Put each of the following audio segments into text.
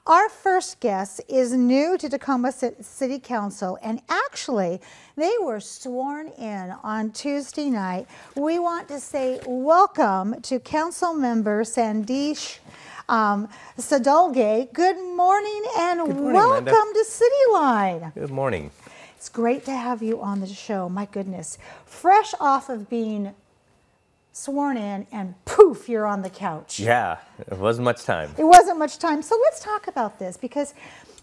Our first guest is new to Tacoma City Council, and actually, they were sworn in on Tuesday night. We want to say welcome to Council Member Sandesh Sadalge. Good morning and welcome to Cityline. Good morning. It's great to have you on the show. My goodness, fresh off of being sworn in and poof, you're on the couch. Yeah, it wasn't much time. It wasn't much time. So let's talk about this, because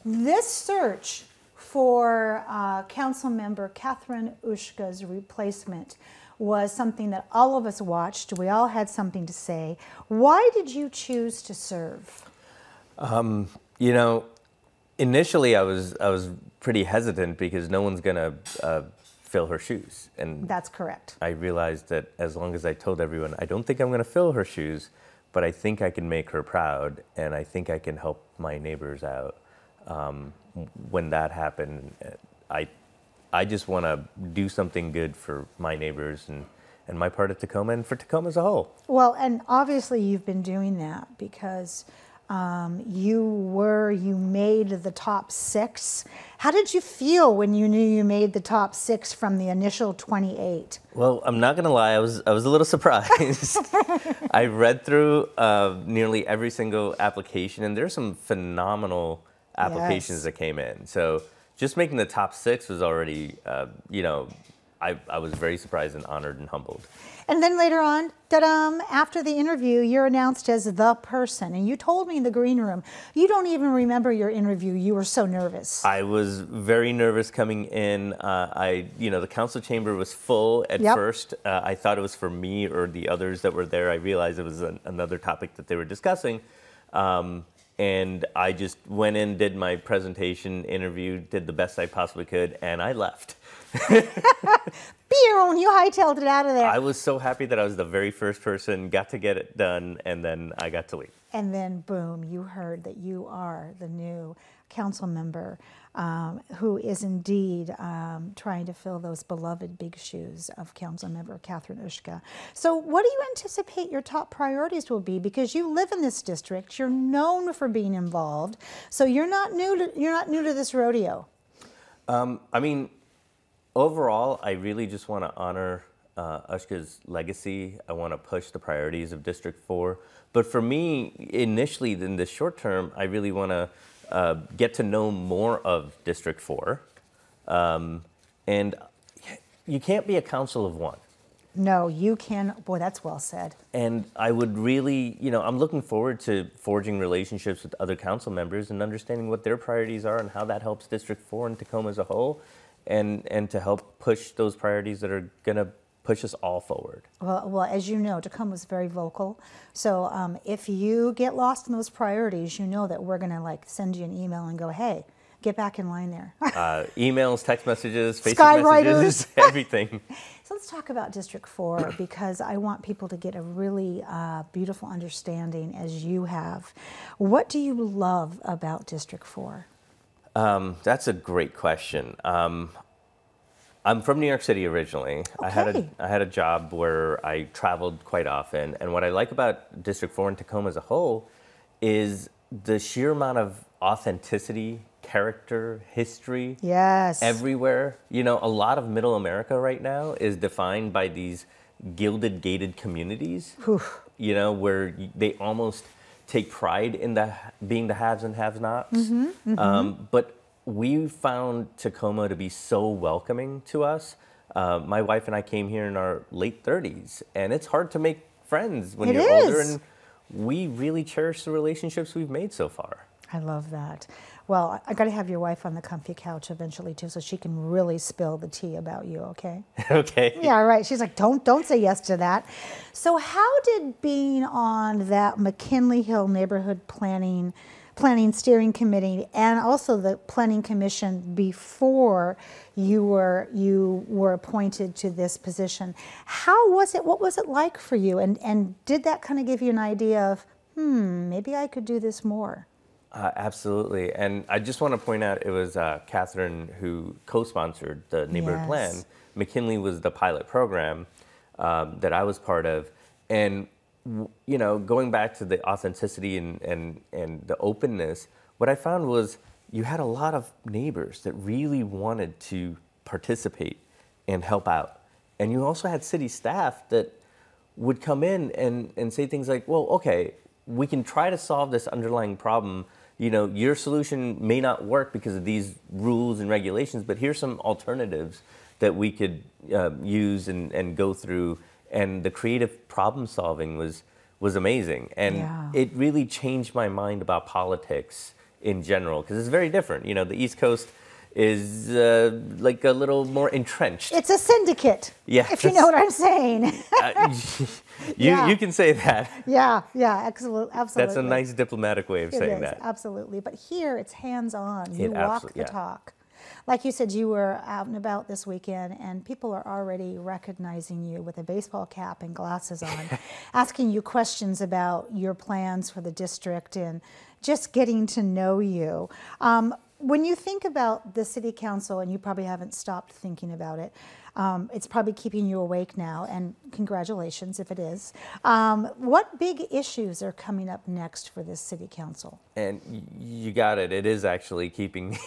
this search for Council Member Catherine Ushka's replacement was something that all of us watched. We all had something to say. Why did you choose to serve? You know, initially I was pretty hesitant because no one's gonna fill her shoes, and That's correct. I realized that as long as I told everyone I don't think I'm gonna fill her shoes, but I think I can make her proud, and I think I can help my neighbors out. When that happened, I just want to do something good for my neighbors and my part of Tacoma and for Tacoma as a whole. Well, and obviously you've been doing that because you made the top 6. How did you feel when you knew you made the top 6 from the initial 28? Well, I'm not gonna lie, I was a little surprised. I read through nearly every single application, and there's some phenomenal applications that came in. So just making the top 6 was already, you know, I was very surprised and honored and humbled. And then later on, after the interview, you're announced as the person. And you told me in the green room, you don't even remember your interview. You were so nervous. I was very nervous coming in. You know, the council chamber was full at first. I thought it was for me or the others that were there. I realized it was another topic that they were discussing. And I just went in, did my presentation, interviewed, did the best I possibly could, and I left. Be your own. You hightailed it out of there. I was so happy that I was the very first person, got to get it done, and then I got to leave. And then, boom, you heard that you are the new council member who is indeed trying to fill those beloved big shoes of Council Member Catherine Ushka. So what do you anticipate your top priorities will be? Because you live in this district, you're known for being involved, so you're not new to this rodeo. I mean, overall, I really just want to honor Ushka's legacy. I want to push the priorities of District 4. But for me, initially, in the short term, I really want to get to know more of District 4. And you can't be a council of one. No, you can. Boy, that's well said. And I would really, you know, I'm looking forward to forging relationships with other council members and understanding what their priorities are and how that helps District 4 and Tacoma as a whole. And to help push those priorities that are going to push us all forward. Well, as you know, Tacoma is very vocal. So if you get lost in those priorities, you know that we're going to like send you an email and go, hey, get back in line there. Emails, text messages, Facebook messages, everything. So let's talk about District 4, because I want people to get a really beautiful understanding as you have. What do you love about District 4? That's a great question. I'm from New York City originally. Okay. I had a job where I traveled quite often, and what I like about District 4 and Tacoma as a whole is the sheer amount of authenticity, character, history. Yes. Everywhere. You know, a lot of Middle America right now is defined by these gilded, gated communities. Oof. You know, where they almost take pride in being the haves and have-nots. But we found Tacoma to be so welcoming to us. My wife and I came here in our late 30s, and it's hard to make friends when you're older, and we really cherish the relationships we've made so far. I love that. Well, I got to have your wife on the comfy couch eventually too, so she can really spill the tea about you. Okay. Okay. Yeah, right. She's like, don't say yes to that. So, how did being on that McKinley Hill Neighborhood Planning Steering Committee and also the Planning Commission before you were appointed to this position, how was it? What was it like for you? And did that kind of give you an idea of, maybe I could do this more? Absolutely. And I just want to point out, it was Catherine who co-sponsored the neighborhood plan. McKinley was the pilot program that I was part of. And you know, going back to the authenticity and the openness, what I found was you had a lot of neighbors that really wanted to participate and help out. And you also had city staff that would come in and say things like, well, okay, we can try to solve this underlying problem. You know, your solution may not work because of these rules and regulations, but here's some alternatives that we could use and go through. And the creative problem solving was amazing. And it really changed my mind about politics in general, because it's very different. You know, the East Coast is like a little more entrenched. It's a syndicate, if you know what I'm saying. You can say that. Yeah, absolutely. That's a nice diplomatic way of saying that. Absolutely. But here it's hands-on. You walk the talk. Like you said, you were out and about this weekend, and people are already recognizing you with a baseball cap and glasses on, asking you questions about your plans for the district and just getting to know you. When you think about the city council, and you probably haven't stopped thinking about it, it's probably keeping you awake now, and congratulations if it is. What big issues are coming up next for this city council? And you got it. It is actually keeping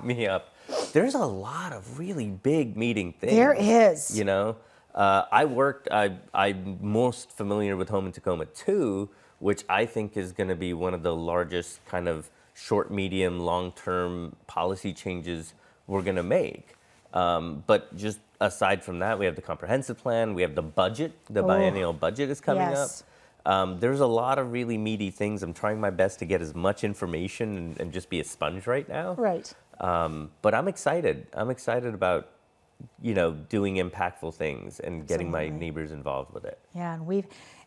me up. There's a lot of really big meeting things. There is. You know, I'm most familiar with Home in Tacoma 2, which I think is going to be one of the largest kind of short, medium, long-term policy changes we're going to make. But just aside from that, we have the comprehensive plan, we have the budget, the biennial budget is coming up. There's a lot of really meaty things. I'm trying my best to get as much information and just be a sponge right now. Right. But I'm excited. I'm excited about, you know, doing impactful things and getting my neighbors involved with it. Yeah,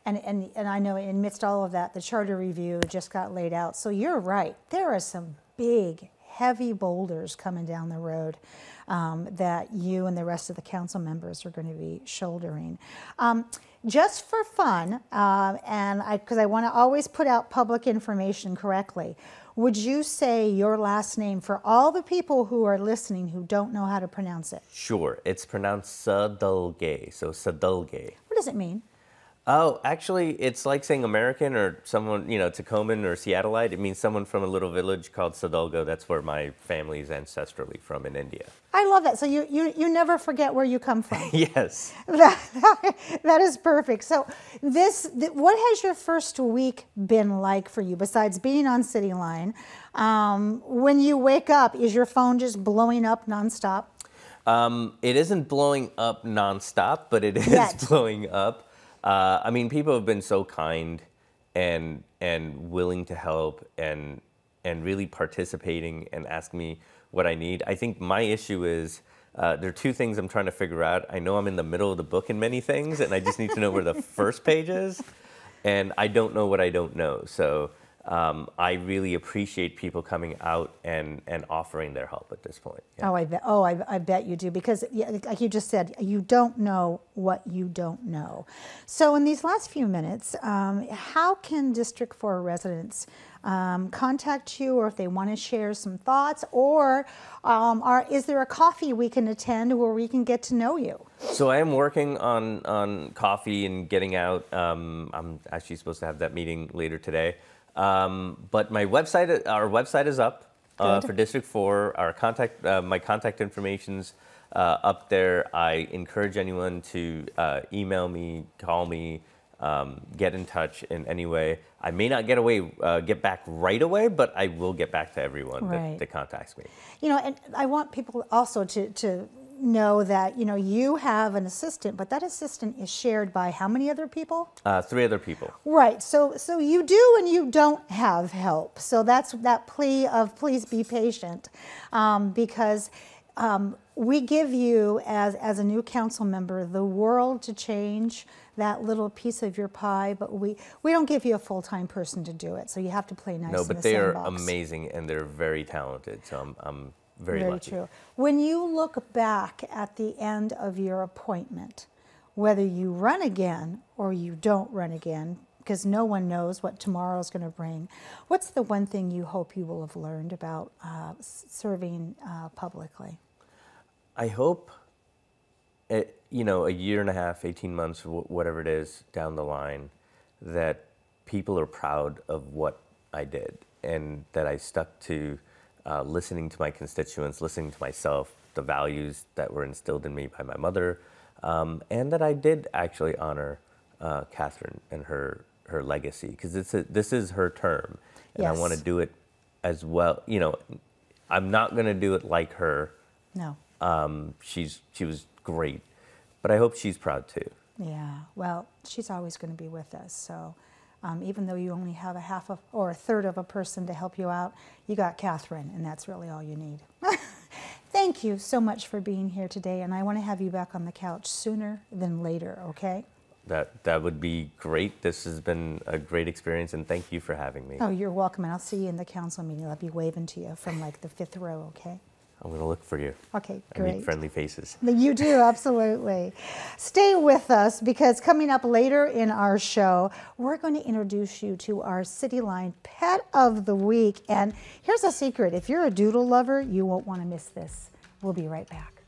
and I know amidst all of that, the charter review just got laid out. So you're right. There are some big, heavy boulders coming down the road that you and the rest of the council members are going to be shouldering. Just for fun, and because I want to always put out public information correctly, would you say your last name for all the people who are listening who don't know how to pronounce it? Sure. It's pronounced Sadalge, so Sadalge. What does it mean? Oh, actually, it's like saying American or someone, you know, Tacoman or Seattleite. It means someone from a little village called Sadalgo. That's where my family's ancestrally from in India. I love that. So you never forget where you come from. Yes. That is perfect. So what has your first week been like for you besides being on Cityline? When you wake up, is your phone just blowing up nonstop? It isn't blowing up nonstop, but it is blowing up. I mean, people have been so kind and willing to help and really participating and asking me what I need. I think my issue is there are two things I'm trying to figure out. I know I'm in the middle of the book in many things, and I just need to know where the first page is, and I don't know what I don't know. So I really appreciate people coming out and offering their help at this point. Yeah. I bet you do, because like you just said, you don't know what you don't know. So in these last few minutes, how can District 4 residents contact you, or if they want to share some thoughts, or is there a coffee we can attend where we can get to know you? So I am working on coffee and getting out. I'm actually supposed to have that meeting later today. But our website is up for District 4. My contact information's up there. I encourage anyone to email me, call me, get in touch in any way. I may not get back right away, but I will get back to everyone that contacts me. You know, and I want people also to know that, you know, you have an assistant, but that assistant is shared by how many other people? 3 other people. Right. So you do and you don't have help. So that's that plea of please be patient, because we give you as a new council member the world to change that little piece of your pie, but we don't give you a full-time person to do it. So you have to play nice. No, but they are amazing and they're very talented. So I'm very lucky. True. When you look back at the end of your appointment, whether you run again or you don't run again, because no one knows what tomorrow is going to bring, what's the one thing you hope you will have learned about serving publicly? I hope, you know, a year and a half, 18 months, whatever it is down the line, that people are proud of what I did and that I stuck to listening to my constituents, listening to myself, the values that were instilled in me by my mother, and that I did actually honor Catherine and her legacy, because this is her term, and Yes. I want to do it as well. You know, I'm not going to do it like her. No. She was great, but I hope she's proud too. Yeah, well, she's always going to be with us. So even though you only have a half of, or a third of a person to help you out, you got Catherine, and that's really all you need. Thank you so much for being here today, and I want to have you back on the couch sooner than later, okay? That would be great. This has been a great experience, and thank you for having me. Oh, you're welcome, and I'll see you in the council meeting. I'll be waving to you from like the 5th row, okay? I'm going to look for you. Okay, I great. need friendly faces. You do, absolutely. Stay with us, because coming up later in our show, we're going to introduce you to our Cityline Pet of the Week. And here's a secret. If you're a doodle lover, you won't want to miss this. We'll be right back.